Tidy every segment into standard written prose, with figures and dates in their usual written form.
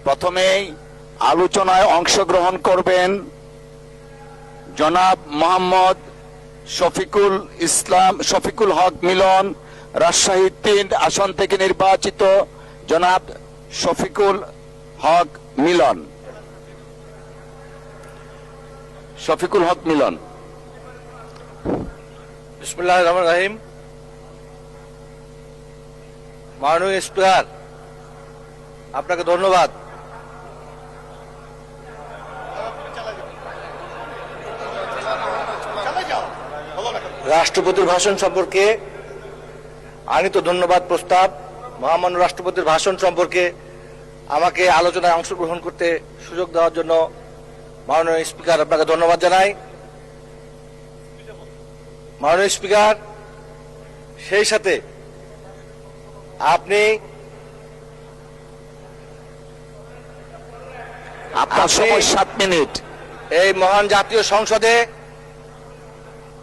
প্রথমেই আলোচনায় অংশগ্রহণ করবেন জনাব মোহাম্মদ শফিকুল হক মিলন, রাজশাহী ৩ আসন থেকে নির্বাচিত জনাব শফিকুল হক মিলন। বিসমিল্লাহির রহমানির রহিম। মাননীয় স্পিকার, আপনাকে ধন্যবাদ। রাষ্ট্রপতির ভাষণ সম্পর্কে আনিত ধন্যবাদ প্রস্তাব, মহামান্য রাষ্ট্রপতির ভাষণ সম্পর্কে আমাকে আলোচনায় অংশগ্রহণ করতে সুযোগ দেওয়ার জন্য মাননীয় স্পিকার আপনাকে ধন্যবাদ জানাই। মাননীয় স্পিকার, সেই সাথে আপনি আপনার সময় 7 মিনিট। এই মহান জাতীয় সংসদে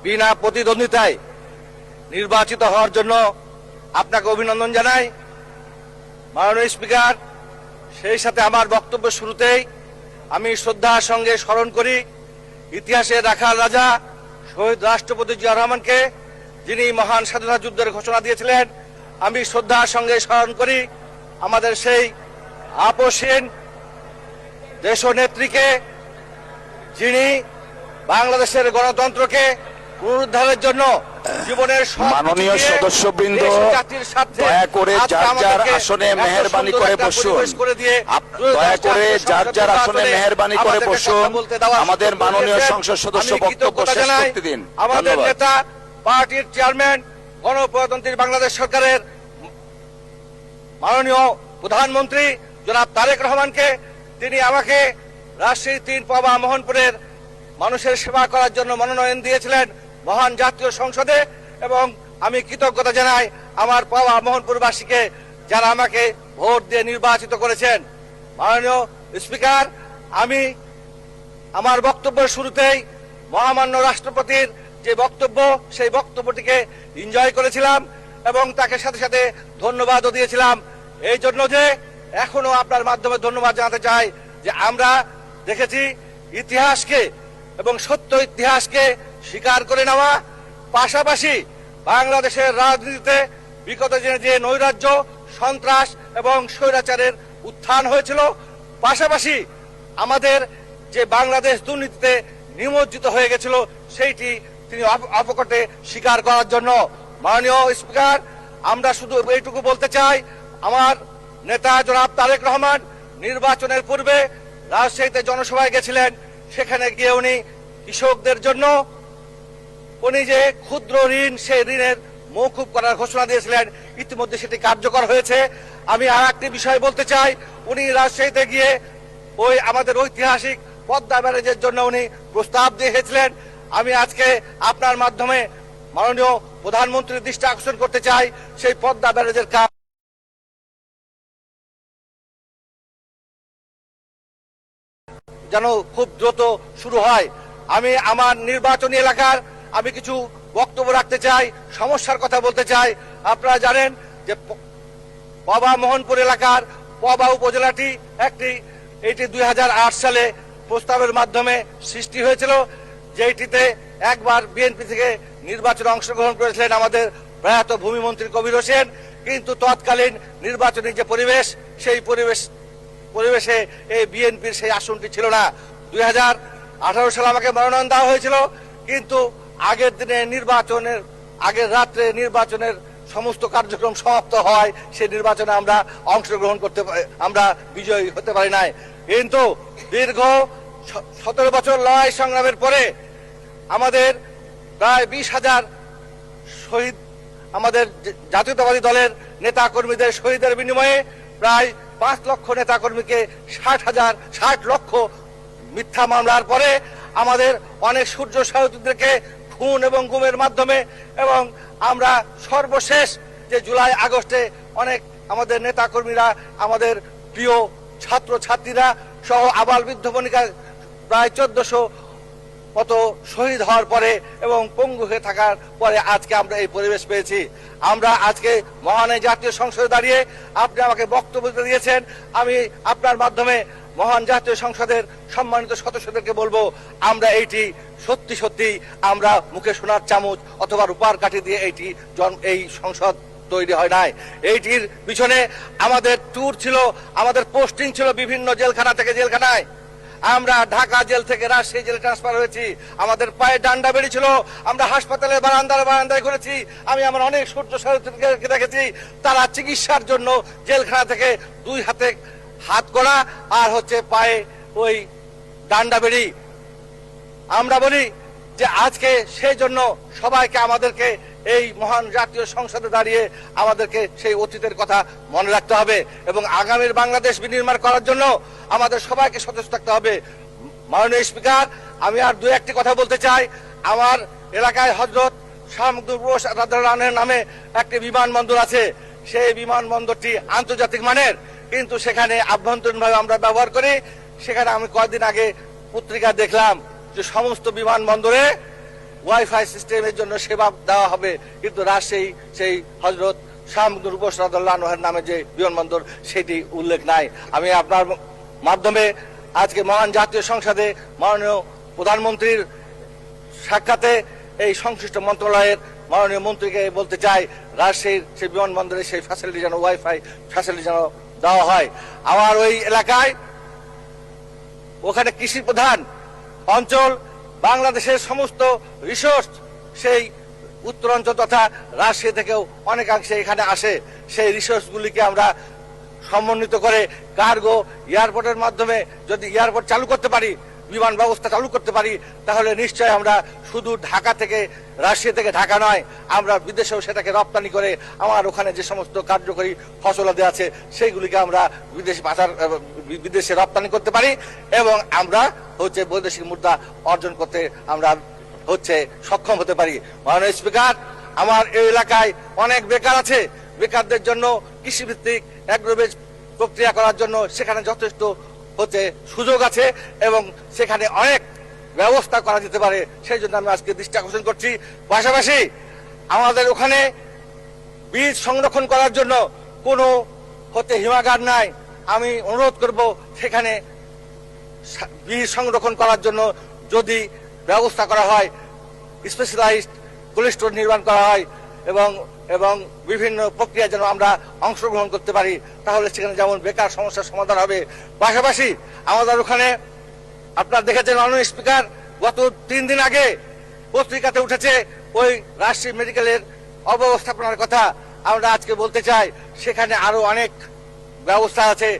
বিনা প্রতিদ্বন্দ্বিতায় নির্বাচিত হওয়ার জন্য আপনাকে অভিনন্দন জানাই। মাননীয় স্পিকার, সেই সাথে আমার বক্তব্য শুরুতেই আমি শ্রদ্ধার সঙ্গে স্মরণ করি ইতিহাসের রাখাল রাজা শহীদ রাষ্ট্রপতি জিয়াউর রহমানকে, যিনি মহান স্বাধীনতা যুদ্ধের ঘোষণা দিয়েছিলেন। আমি শ্রদ্ধার সঙ্গে স্মরণ করি আমাদের সেই আপসহীন দেশনেত্রীকে, যিনি বাংলাদেশের গণতন্ত্রকে পুনরুদ্ধারের জন্য জীবনের মাননীয় সদস্যবৃন্দ, দয়া করে যার যার আসনে মেহেরবানি করে বসুন। দয়া করে যার যার আসনে মেহেরবানি করে বসুন। আমাদের মাননীয় সংসদ সদস্য বক্তব্য শেষ করতে দিন। আমাদের নেতা, পার্টির চেয়ারম্যান, গণপ্রজাতন্ত্রী বাংলাদেশ সরকারের মাননীয় প্রধানমন্ত্রী জনাব তারেক রহমানকে, তিনি আমাকে রাজশাহী ৩ পাবা মোহনপুরের মানুষের সেবা করার জন্য মনোনয়ন দিয়েছিলেন মহান জাতীয় সংসদে, এবং আমি কৃতজ্ঞতা জানাই আমার পাওয়া মোহনপুরবাসীকে, যারা আমাকে ভোট দিয়ে নির্বাচিত করেছেন। মাননীয় স্পিকার, আমি আমার বক্তব্যের শুরুতেই মহামান্য রাষ্ট্রপতির যে বক্তব্য, সেই বক্তব্যটিকে এনজয় করেছিলাম এবং তাকে সাথে সাথে ধন্যবাদও দিয়েছিলাম। এই জন্য যে এখনো আপনার মাধ্যমে ধন্যবাদ জানাতে চাই যে আমরা দেখেছি ইতিহাসকে এবং সত্য ইতিহাসকে স্বীকার করে নেওয়া, পাশাপাশি বাংলাদেশের রাজনীতিতে বিগত দিনে যে নৈরাজ্য, সন্ত্রাস এবং স্বৈরাচারের উত্থান হয়েছিল, পাশাপাশি আমাদের যে বাংলাদেশ দুর্নীতিতে নিমজ্জিত হয়ে গেছিল, সেইটি তিনি অপকটে স্বীকার করার জন্য। মাননীয় স্পিকার, আমরা শুধু এইটুকু বলতে চাই, আমার নেতা জনাব তারেক রহমান নির্বাচনের পূর্বে রাজশাহীতে জনসভায় গেছিলেন। সেখানে গিয়ে উনি কৃষকদের জন্য উনি যে ক্ষুদ্র ঋণ, সেই ঋণের মওকুফ করার ঘোষণা দিয়েছিলেন। ইতিমধ্যে সেটি কার্যকর হয়েছে। আমি আর একটি বিষয় বলতে চাই, উনি রাজশাহীতে গিয়ে ওই আমাদের ঐতিহাসিক পদ্মা ব্যারেজের জন্য উনি প্রস্তাব দিয়েছিলেন। আমি আজকে আপনার মাধ্যমে মাননীয় প্রধানমন্ত্রীর দৃষ্টি আকর্ষণ করতে চাই, সেই পদ্মা ব্যারেজের কাজ যেন খুব দ্রুত শুরু হয়। আমি আমার নির্বাচনী এলাকার আমি কিছু বক্তব্য রাখতে চাই, সমস্যার কথা বলতে চাই। আপনারা জানেন যে পাবা মোহনপুর এলাকার পাবা উপজেলাটি এটি 2008 সালে প্রস্তাবের মাধ্যমে সৃষ্টি হয়েছিল, যেটিতে একবার বিএনপি থেকে নির্বাচনে অংশগ্রহণ করেছিলেন আমাদের প্রয়াত ভূমিমন্ত্রী কবির হোসেন। কিন্তু তৎকালীন নির্বাচনী যে পরিবেশ, সেই পরিবেশে এই বিএনপির সেই আসনটি ছিল না। 2018 সালে আমাকে মনোনয়ন দেওয়া হয়েছিল, কিন্তু আগের দিনে আগের রাত্রে নির্বাচনের সমস্ত কার্যক্রম সমাপ্ত হয়, সেই নির্বাচনে আমরা আমরা বিজয়ী হতে পারি নাই। কিন্তু দীর্ঘ 17 বছর লড়াই সংগ্রামের পরে আমাদের প্রায় 20,000 শহীদ, আমাদের জাতীয়তাবাদী দলের নেতা কর্মীদের শহীদের বিনিময়ে প্রায় 5 লক্ষ নেতা কর্মীকে 60 লক্ষ মিথ্যা মামলার পরে আমাদের অনেক সূর্য সহযোগীদেরকে খুন এবং গুমের মাধ্যমে, এবং আমরা সর্বশেষ যে জুলাই আগস্টে অনেক আমাদের নেতা কর্মীরা, আমাদের প্রিয় ছাত্র ছাত্রীরা সহ আবাল বৃদ্ধ বনিকা প্রায় 1400 মতো শহীদ হওয়ার পরে এবং পঙ্গু হয়ে থাকার পরে আজকে আমরা এই পরিবেশ পেয়েছি। আমরা আজকে মহান এই জাতীয় সংসদে দাঁড়িয়ে আপনি আমাকে বক্তব্য দিয়েছেন, আমি আপনার মাধ্যমে মহান জাতীয় সংসদের সম্মানিত সদস্যদেরকে বলবো, আমরা এইটি সত্যি সত্যি আমরা মুখে সোনার চামচ অথবা রূপার কাঠি দিয়ে এই সংসদ তৈরি হয় নাই। এইটির পিছনে আমাদের ট্যুর ছিল, আমাদের পোস্টিং ছিল বিভিন্ন জেলখানা থেকে জেলখানায়। আমরা ঢাকা জেল থেকে রাজশাহী জেলে ট্রান্সফার হয়েছি, আমাদের পায়ে ডান্ডা বেরিয়েছিল, আমরা হাসপাতালে বারান্দায় ঘুরেছি। আমি আমার অনেক সূর্য সহযোগীকে দেখেছি, তারা চিকিৎসার জন্য জেলখানা থেকে 2 হাতে হাত করা আর পায়ে ওই ডান্ডা বেরি। আমরা বলি যে আজকে সেই জন্য সবাইকে আমাদেরকে এই মহান জাতীয় সংসদে দাঁড়িয়ে আমাদেরকে সেই অতীতের কথা মনে রাখতে হবে এবং আগামীর বাংলাদেশ বিনির্মাণ করার জন্য আমাদের সবাইকে সচেষ্ট থাকতে হবে। মাননীয় স্পিকার, আমি আর 2-1টি কথা বলতে চাই। আমার এলাকায় হযরত শাহ মুকদুম রাদিয়াল্লাহু নামে একটি বিমানবন্দর আছে। সেই বিমানবন্দরটি আন্তর্জাতিক মানের, কিন্তু সেখানে আভ্যন্তরীণভাবে আমরা ব্যবহার করি। সেখানে আমি কয়েকদিন আগে পত্রিকা দেখলাম যে সমস্ত বিমানবন্দরে ওয়াইফাই সিস্টেমের জন্য সেবা দেওয়া হবে, কিন্তু রাজশাহী সেই হযরত শাহ মুকদুম রাদিয়াল্লাহু নামে যে বিমানবন্দর সেটি উল্লেখ নাই। আমি আপনার মাধ্যমে আজকে মহান জাতীয় সংসদে মাননীয় প্রধানমন্ত্রীর সাক্ষাতে এই সংশ্লিষ্ট মন্ত্রণালয়ের মাননীয় মন্ত্রীকে বলতে চাই, রাজশাহীর সেই বিমানবন্দরে সেই ফ্যাসিলিটি যেন ওয়াইফাই ফ্যাসিলিটি যেন দেওয়া হয়। আমার ওই এলাকায় ওখানে কৃষি প্রধান অঞ্চল, বাংলাদেশের সমস্ত রিসোর্স সেই উত্তরাঞ্চল তথা রাজশাহী থেকেও অনেকাংশে এখানে আসে। সেই রিসোর্সগুলিকে আমরা সমন্বিত করে কার্গো এয়ারপোর্টের মাধ্যমে যদি এয়ারপোর্ট চালু করতে পারি, বিমান ব্যবস্থা চালু করতে পারি, তাহলে নিশ্চয় আমরা শুধু ঢাকা থেকে রাজশাহী থেকে ঢাকা নয়, আমরা বিদেশেও সেটাকে রপ্তানি করে আমার ওখানে যে সমস্ত কার্যকরী ফসলাদি আছে সেইগুলিকে আমরা বিদেশে রপ্তানি করতে পারি এবং আমরা বৈদেশিক মুদ্রা অর্জন করতে আমরা সক্ষম হতে পারি। মাননীয় স্পিকার, আমার এই এলাকায় অনেক বেকার আছে। বেকারদের জন্য কৃষিভিত্তিক অ্যাগ্রোবেজ প্রক্রিয়া করার জন্য সেখানে যথেষ্ট সুযোগ আছে এবং সেখানে অনেক ব্যবস্থা করা যেতে পারে। সেই জন্য আমি আজকে দৃষ্টি আকর্ষণ করছি। পাশাপাশি আমাদের ওখানে বীজ সংরক্ষণ করার জন্য কোনো হিমাগার নাই। আমি অনুরোধ করব সেখানে বীজ সংরক্ষণ করার জন্য যদি ব্যবস্থা করা হয়, স্পেশালাইজড কোল্ড স্টোর নির্মাণ করা হয় এবং বিভিন্ন প্রক্রিয়া যেন আমরা অংশগ্রহণ করতে পারি, তাহলে সেখানে যেমন বেকার সমস্যার সমাধান হবে। পাশাপাশি আমাদের ওখানে আপনারা দেখেছেন মাননীয় স্পিকার, গত 3 দিন আগে পত্রিকাতে উঠেছে ওই রাজশাহী মেডিকেলের অব্যবস্থাপনার কথা। আমরা আজকে বলতে চাই সেখানে আরো অনেক ব্যবস্থা আছে।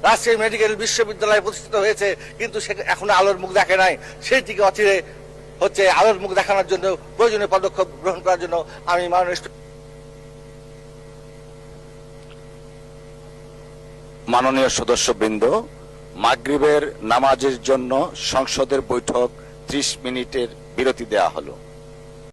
রাজশাহী মেডিকেল বিশ্ববিদ্যালয় প্রতিষ্ঠিত হয়েছে, কিন্তু সেটা এখনো আলোর মুখ দেখে নাই। সেইটিকে অচিরে আলোর মুখ দেখানোর জন্য প্রয়োজনীয় পদক্ষেপ গ্রহণ করার জন্য আমি মাননীয় সদস্যবৃন্দ, মাগরিবের নামাজের জন্য সংসদের বৈঠক 30 মিনিটের বিরতি দেওয়া হলো।